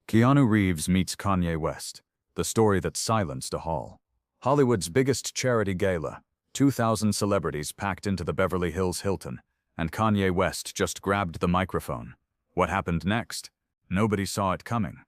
Keanu Reeves meets Kanye West, the story that silenced a hall. Hollywood's biggest charity gala, 2,000 celebrities packed into the Beverly Hills Hilton, and Kanye West just grabbed the microphone. What happened next? Nobody saw it coming.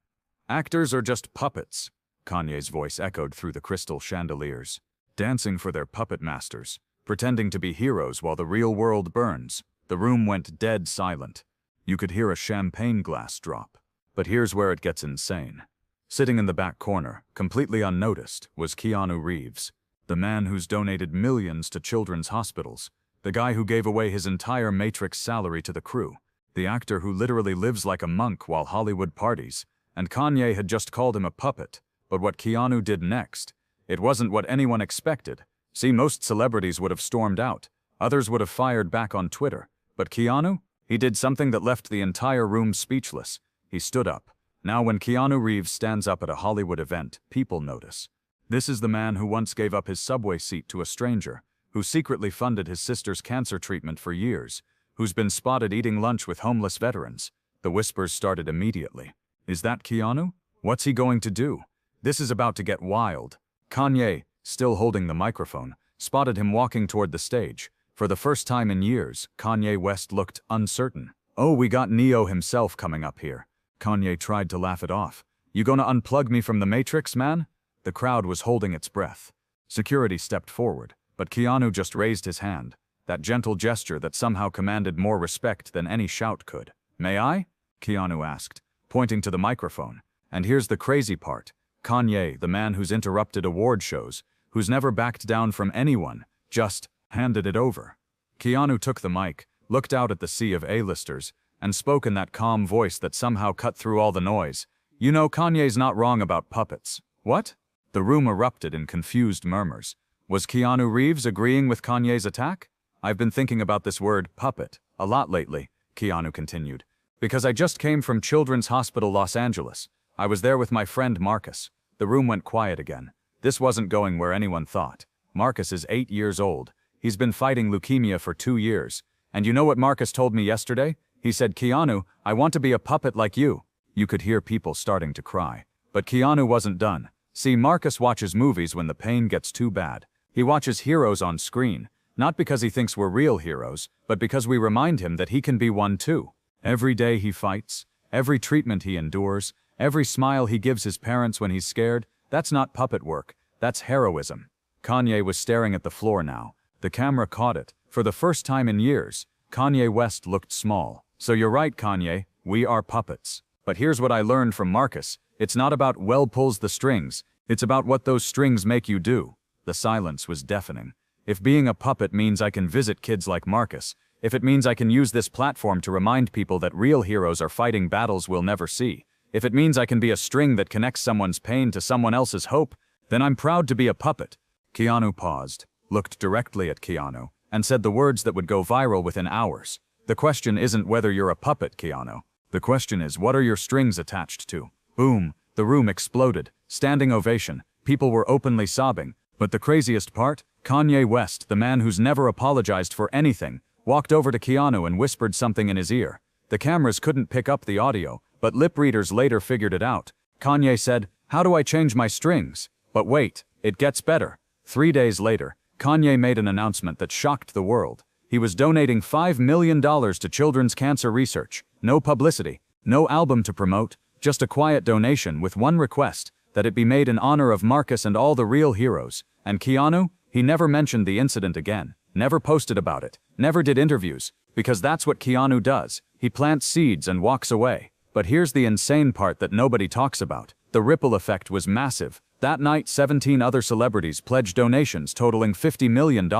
Actors are just puppets, Kanye's voice echoed through the crystal chandeliers, dancing for their puppet masters, pretending to be heroes while the real world burns. The room went dead silent. You could hear a champagne glass drop. But here's where it gets insane. Sitting in the back corner, completely unnoticed, was Keanu Reeves, the man who's donated millions to children's hospitals, the guy who gave away his entire Matrix salary to the crew, the actor who literally lives like a monk while Hollywood parties, and Kanye had just called him a puppet. But what Keanu did next, it wasn't what anyone expected. See, most celebrities would have stormed out, others would have fired back on Twitter, but Keanu? He did something that left the entire room speechless. He stood up. Now when Keanu Reeves stands up at a Hollywood event, people notice. This is the man who once gave up his subway seat to a stranger, who secretly funded his sister's cancer treatment for years, who's been spotted eating lunch with homeless veterans. The whispers started immediately. Is that Keanu? What's he going to do? This is about to get wild. Kanye, still holding the microphone, spotted him walking toward the stage. For the first time in years, Kanye West looked uncertain. Oh, we got Neo himself coming up here. Kanye tried to laugh it off. You gonna unplug me from the Matrix, man? The crowd was holding its breath. Security stepped forward, but Keanu just raised his hand, that gentle gesture that somehow commanded more respect than any shout could. May I? Keanu asked, pointing to the microphone. And here's the crazy part. Kanye, the man who's interrupted award shows, who's never backed down from anyone, just handed it over. Keanu took the mic, looked out at the sea of A-listers, and spoke in that calm voice that somehow cut through all the noise. You know, Kanye's not wrong about puppets. What? The room erupted in confused murmurs. Was Keanu Reeves agreeing with Kanye's attack? I've been thinking about this word, puppet, a lot lately, Keanu continued, because I just came from Children's Hospital Los Angeles. I was there with my friend Marcus. The room went quiet again. This wasn't going where anyone thought. Marcus is 8 years old. He's been fighting leukemia for 2 years. And you know what Marcus told me yesterday? He said, Keanu, I want to be a puppet like you. You could hear people starting to cry. But Keanu wasn't done. See, Marcus watches movies when the pain gets too bad. He watches heroes on screen, not because he thinks we're real heroes, but because we remind him that he can be one too. Every day he fights, every treatment he endures, every smile he gives his parents when he's scared, that's not puppet work, that's heroism. Kanye was staring at the floor now. The camera caught it. For the first time in years, Kanye West looked small. So you're right, Kanye, we are puppets. But here's what I learned from Marcus. It's not about well pulls the strings, it's about what those strings make you do. The silence was deafening. If being a puppet means I can visit kids like Marcus, if it means I can use this platform to remind people that real heroes are fighting battles we'll never see, if it means I can be a string that connects someone's pain to someone else's hope, then I'm proud to be a puppet. Keanu paused, looked directly at Keanu, and said the words that would go viral within hours. The question isn't whether you're a puppet, Keanu. The question is, what are your strings attached to? Boom, the room exploded. Standing ovation. People were openly sobbing. But the craziest part? Kanye West, the man who's never apologized for anything, walked over to Keanu and whispered something in his ear. The cameras couldn't pick up the audio, but lip readers later figured it out. Kanye said, "How do I change my strings?" But wait, it gets better. 3 days later, Kanye made an announcement that shocked the world. He was donating $5 million to children's cancer research. No publicity, no album to promote, just a quiet donation with one request, that it be made in honor of Marcus and all the real heroes. And Keanu? He never mentioned the incident again, never posted about it, never did interviews, because that's what Keanu does. He plants seeds and walks away. But here's the insane part that nobody talks about. The ripple effect was massive. That night, 17 other celebrities pledged donations totaling $50 million.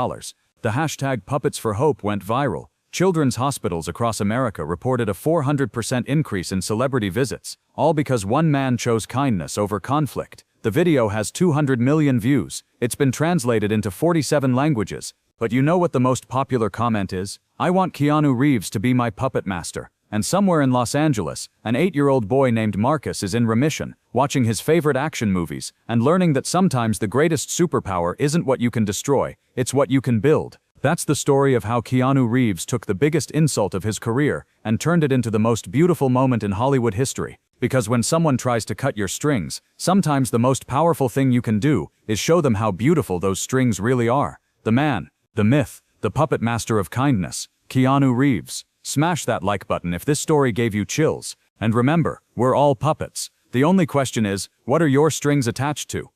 The hashtag Puppets for Hope went viral. Children's hospitals across America reported a 400% increase in celebrity visits, all because one man chose kindness over conflict. The video has 200 million views. It's been translated into 47 languages. But you know what the most popular comment is? I want Keanu Reeves to be my puppet master. And somewhere in Los Angeles, an 8-year-old boy named Marcus is in remission, watching his favorite action movies, and learning that sometimes the greatest superpower isn't what you can destroy, it's what you can build. That's the story of how Keanu Reeves took the biggest insult of his career and turned it into the most beautiful moment in Hollywood history. Because when someone tries to cut your strings, sometimes the most powerful thing you can do is show them how beautiful those strings really are. The man, the myth, the puppet master of kindness, Keanu Reeves. Smash that like button if this story gave you chills. And remember, we're all puppets. The only question is, what are your strings attached to?